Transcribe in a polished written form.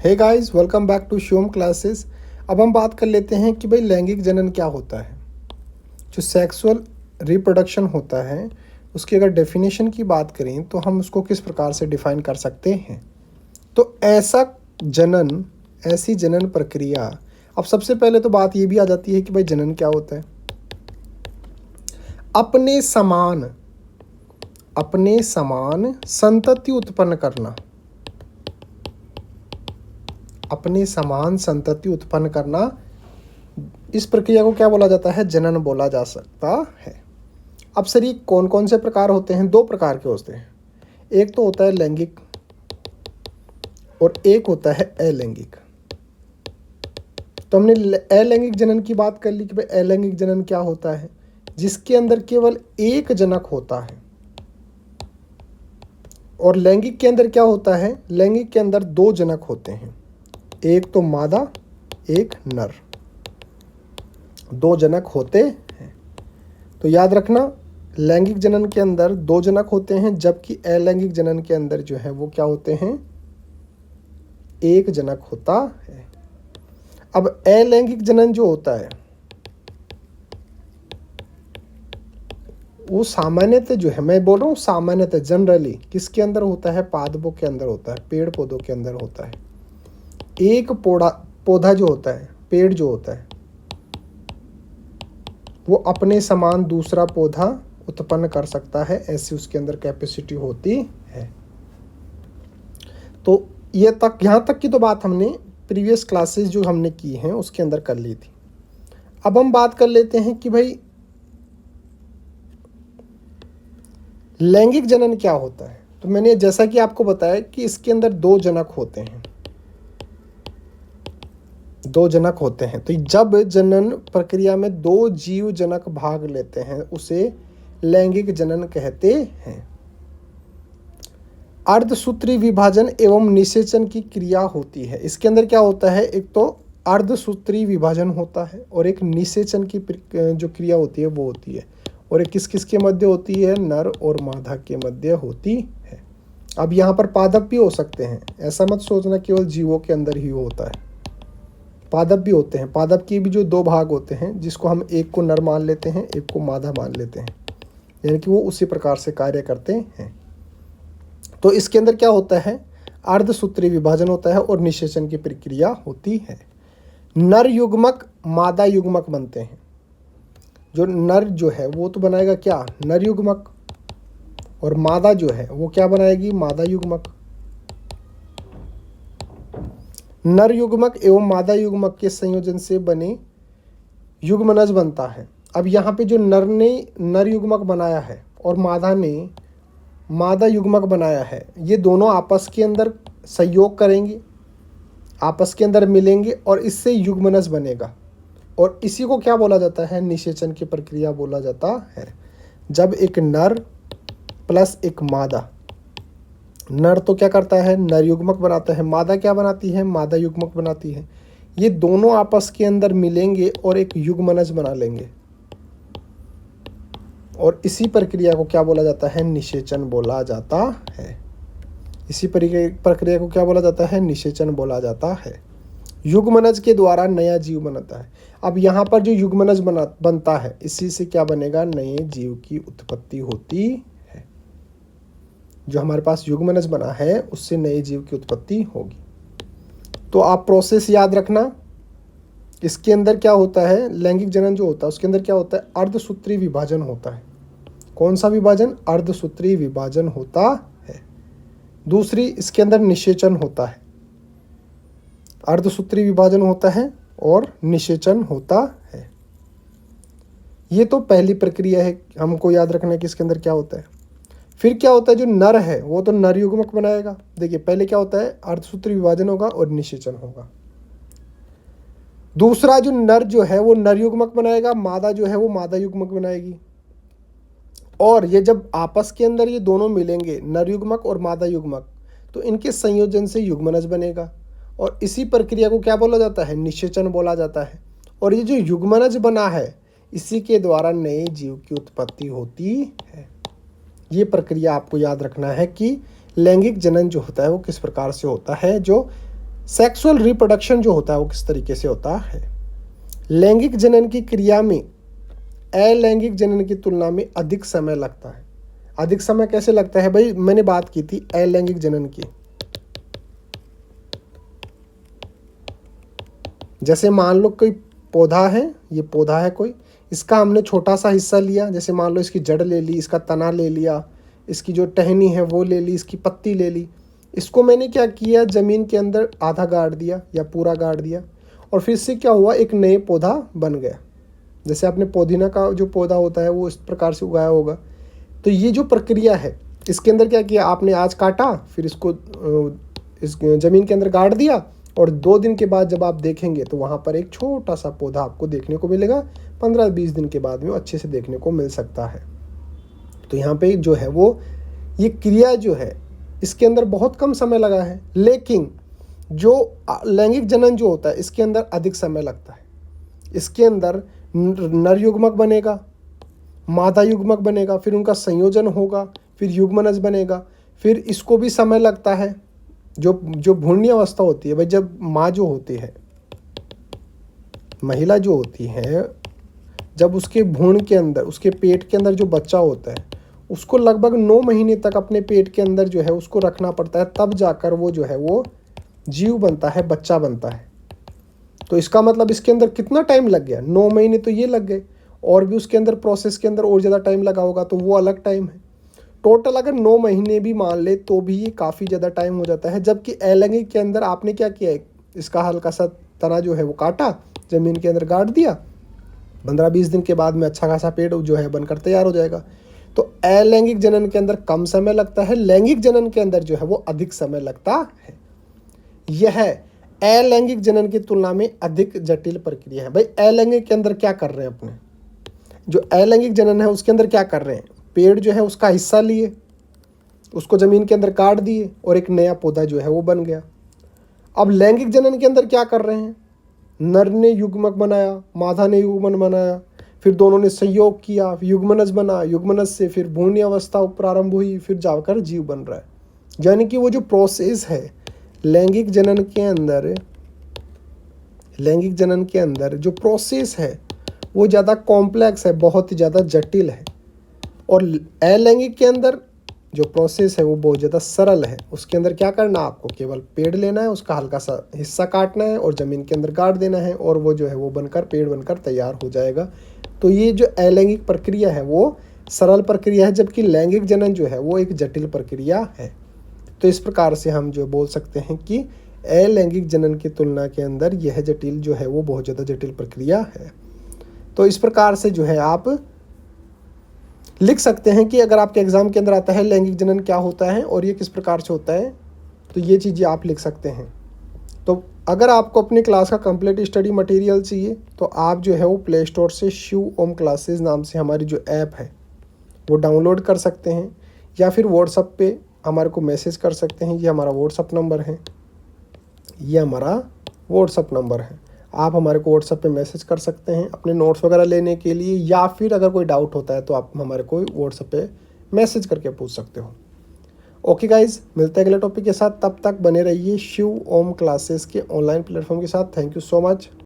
Hey guys, welcome back to Shivam classes. अब हम बात कर लेते हैं कि भाई लैंगिक जनन क्या होता है। जो सेक्सुअल रिप्रोडक्शन होता है उसकी अगर डेफिनेशन की बात करें तो हम उसको किस प्रकार से डिफाइन कर सकते हैं। तो ऐसी जनन प्रक्रिया। अब सबसे पहले तो बात ये भी आ जाती है कि भाई जनन क्या होता है। अपने समान संतति उत्पन्न करना। अपने समान संतति उत्पन्न करना, इस प्रक्रिया को क्या बोला जाता है? जनन बोला जा सकता है। अब सर ये कौन कौन से प्रकार होते हैं? दो प्रकार के होते हैं। एक तो होता है लैंगिक और एक होता है अलैंगिक। तो हमने अलैंगिक जनन की बात कर ली कि भाई अलैंगिक जनन क्या होता है, जिसके अंदर केवल एक जनक होता है। और लैंगिक के अंदर क्या होता है? लैंगिक के अंदर दो जनक होते हैं, एक तो मादा एक नर, दो जनक होते हैं। तो याद रखना, लैंगिक जनन के अंदर दो जनक होते हैं, जबकि अलैंगिक जनन के अंदर जो है वो क्या होते हैं? एक जनक होता है। अब अलैंगिक जनन जो होता है वो सामान्यतः जो है, मैं बोल रहा हूँ सामान्यतः जनरली किसके अंदर होता है? पादपों के अंदर होता है, पेड़ पौधों के अंदर होता है। एक पौधा जो होता है, पेड़ जो होता है, वो अपने समान दूसरा पौधा उत्पन्न कर सकता है, ऐसी उसके अंदर कैपेसिटी होती है। तो यहाँ तक की तो बात हमने प्रीवियस क्लासेस जो हमने की हैं उसके अंदर कर ली थी। अब हम बात कर लेते हैं कि भाई लैंगिक जनन क्या होता है। तो मैंने जैसा कि आपको बताया कि इसके अंदर दो जनक होते हैं, दो जनक होते हैं। तो जब जनन प्रक्रिया में दो जीव जनक भाग लेते हैं उसे लैंगिक जनन कहते हैं। अर्धसूत्री विभाजन एवं निषेचन की क्रिया होती है। इसके अंदर क्या होता है? एक तो अर्धसूत्री विभाजन होता है और एक निषेचन की जो क्रिया होती है वो होती है। और एक किस किस के मध्य होती है? नर और मादा के मध्य होती है। अब यहाँ पर पादप भी हो सकते हैं, ऐसा मत सोचना केवल जीवों के अंदर ही होता है, पादप भी होते हैं। पादप के भी जो दो भाग होते हैं, जिसको हम एक को नर मान लेते हैं एक को मादा मान लेते हैं, यानी कि वो उसी प्रकार से कार्य करते हैं। तो इसके अंदर क्या होता है? अर्धसूत्री विभाजन होता है और निषेचन की प्रक्रिया होती है। नर युग्मक मादा युग्मक बनते हैं। जो नर जो है वो तो बनाएगा क्या? नर युग्मक। और मादा जो है वो क्या बनाएगी? मादा युग्मक। नर युग्मक एवं मादा युग्मक के संयोजन से बने युग्मनज बनता है। अब यहाँ पे जो नर ने नर युग्मक बनाया है और मादा ने मादा युग्मक बनाया है, ये दोनों आपस के अंदर सहयोग करेंगे, आपस के अंदर मिलेंगे और इससे युग्मनज बनेगा। और इसी को क्या बोला जाता है? निषेचन की प्रक्रिया बोला जाता है। जब एक नर प्लस एक मादा, नर तो क्या करता है? नर युग्मक बनाता है, मादा क्या बनाती है? मादा युग्मक बनाती है। ये दोनों आपस के अंदर मिलेंगे और एक युग्मनज बना लेंगे और इसी प्रक्रिया को क्या बोला जाता है? निषेचन बोला जाता है। इसी प्रक्रिया को क्या बोला जाता है? निषेचन बोला जाता है। युग्मनज के द्वारा नया जीव बनता है। अब यहाँ पर जो युग्मनज बनता है, इसी से क्या बनेगा? नए जीव की उत्पत्ति होती है। जो हमारे पास युग्मनज बना है उससे नए जीव की उत्पत्ति होगी। तो आप प्रोसेस याद रखना, इसके अंदर क्या होता है? लैंगिक जनन जो होता है उसके अंदर क्या होता है? अर्धसूत्री विभाजन होता है। कौन सा विभाजन? अर्धसूत्री विभाजन होता है। दूसरी, इसके अंदर निषेचन होता है। अर्धसूत्री विभाजन होता है और निषेचन होता है। ये तो पहली प्रक्रिया है, हमको याद रखना है कि इसके अंदर क्या होता है। फिर क्या होता है? जो नर है वो तो नर युग्मक बनाएगा। देखिए पहले क्या होता है? अर्धसूत्री विभाजन होगा और निषेचन होगा। दूसरा, जो नर जो है वो नर युग्मक बनाएगा, मादा जो है वो मादा युग्मक बनाएगी। और ये जब आपस के अंदर ये दोनों मिलेंगे, नर युग्मक और मादा युग्मक, तो इनके संयोजन से युग्मनज बनेगा और इसी प्रक्रिया को क्या बोला जाता है? निषेचन बोला जाता है। और ये जो युग्मनज बना है इसी के द्वारा नए जीव की उत्पत्ति होती है। ये प्रक्रिया आपको याद रखना है कि लैंगिक जनन जो होता है वो किस प्रकार से होता है। जो सेक्सुअल रिप्रोडक्शन जो होता है वो किस तरीके से होता है। लैंगिक जनन की क्रिया में अलैंगिक जनन की तुलना में अधिक समय लगता है। अधिक समय कैसे लगता है भाई, मैंने बात की थी अलैंगिक जनन की। जैसे मान लो कोई पौधा है, ये पौधा है कोई, इसका हमने छोटा सा हिस्सा लिया, जैसे मान लो इसकी जड़ ले ली, इसका तना ले लिया, इसकी जो टहनी है वो ले ली, इसकी पत्ती ले ली। इसको मैंने क्या किया, ज़मीन के अंदर आधा गाड़ दिया या पूरा गाड़ दिया, और फिर से क्या हुआ, एक नए पौधा बन गया। जैसे आपने पुदीना का जो पौधा होता है वो इस प्रकार से उगाया होगा। तो ये जो प्रक्रिया है, इसके अंदर क्या किया आपने, आज काटा, फिर इसको इस ज़मीन के अंदर गाड़ दिया, और 2 दिन के बाद जब आप देखेंगे तो वहाँ पर एक छोटा सा पौधा आपको देखने को मिलेगा। 15-20 दिन के बाद में वो अच्छे से देखने को मिल सकता है। तो यहाँ पे जो है वो ये क्रिया जो है इसके अंदर बहुत कम समय लगा है, लेकिन जो लैंगिक जनन जो होता है इसके अंदर अधिक समय लगता है। इसके अंदर नर युग्मक बनेगा, मादा युग्मक बनेगा, फिर उनका संयोजन होगा, फिर युग्मनज बनेगा, फिर इसको भी समय लगता है। जो भ्रूणीय अवस्था होती है भाई, जब माँ जो होती है, महिला जो होती है, जब उसके भ्रूण के अंदर, उसके पेट के अंदर जो बच्चा होता है, उसको लगभग 9 महीने तक अपने पेट के अंदर जो है उसको रखना पड़ता है, तब जाकर वो जो है वो जीव बनता है, बच्चा बनता है। तो इसका मतलब इसके अंदर कितना टाइम लग गया, 9 महीने तो ये लग गए, और भी उसके अंदर प्रोसेस के अंदर और ज़्यादा टाइम लगा होगा, तो वो अलग टाइम है। टोटल अगर 9 महीने भी मान ले तो भी ये काफ़ी ज़्यादा टाइम हो जाता है। जबकि अलैंगिक के अंदर आपने क्या किया, इसका हल्का सा तना जो है वो काटा, ज़मीन के अंदर गाड़ दिया, 15-20 दिन के बाद में अच्छा खासा पेड़ जो है बनकर तैयार हो जाएगा। तो अलैंगिक जनन के अंदर कम समय लगता है, लैंगिक जनन के अंदर जो है वो अधिक समय लगता है। यह अलैंगिक जनन की तुलना में अधिक जटिल प्रक्रिया है। भाई अलैंगिक के अंदर क्या कर रहे हैं अपने, जो अलैंगिक जनन है उसके अंदर क्या कर रहे हैं, पेड़ जो है उसका हिस्सा लिए, उसको ज़मीन के अंदर काट दिए, और एक नया पौधा जो है वो बन गया। अब लैंगिक जनन के अंदर क्या कर रहे हैं, नर ने युग्मक बनाया, मादा ने युग्मन बनाया, फिर दोनों ने संयोग किया, युग्मनज बना, युग्मनज से फिर भ्रूण अवस्था प्रारंभ हुई, फिर जाकर जीव बन रहा है। यानी कि वो जो प्रोसेस है लैंगिक जनन के अंदर, लैंगिक जनन के अंदर जो प्रोसेस है वो ज़्यादा कॉम्प्लेक्स है, बहुत ही ज़्यादा जटिल है। और अलैंगिक के अंदर जो प्रोसेस है वो बहुत ज़्यादा सरल है। उसके अंदर क्या करना, आपको केवल पेड़ लेना है, उसका हल्का सा हिस्सा काटना है और ज़मीन के अंदर गाड़ देना है, और वो जो है वो बनकर पेड़ बनकर तैयार हो जाएगा। तो ये जो अलैंगिक प्रक्रिया है वो सरल प्रक्रिया है, जबकि लैंगिक जनन जो है वो एक जटिल प्रक्रिया है। तो इस प्रकार से हम जो बोल सकते हैं कि अलैंगिक जनन की तुलना के अंदर यह जटिल जो है वो बहुत ज़्यादा जटिल प्रक्रिया है। तो इस प्रकार से जो है आप लिख सकते हैं कि अगर आपके एग्ज़ाम के अंदर आता है लैंगिक जनन क्या होता है और ये किस प्रकार से होता है, तो ये चीज़ें आप लिख सकते हैं। तो अगर आपको अपनी क्लास का कंप्लीट स्टडी मटेरियल चाहिए तो आप जो है वो प्ले स्टोर से शिव ओम क्लासेस नाम से हमारी जो ऐप है वो डाउनलोड कर सकते हैं, या फिर व्हाट्सएप पे हमारे को मैसेज कर सकते हैं। ये हमारा व्हाट्सएप नंबर है, ये हमारा व्हाट्सएप नंबर है। आप हमारे को व्हाट्सएप पे मैसेज कर सकते हैं अपने नोट्स वगैरह लेने के लिए, या फिर अगर कोई डाउट होता है तो आप हमारे को व्हाट्सएप पे मैसेज करके पूछ सकते हो। ओके गाइज, मिलते हैं अगले टॉपिक के साथ, तब तक बने रहिए शिव ओम क्लासेस के ऑनलाइन प्लेटफॉर्म के साथ। Thank you so much.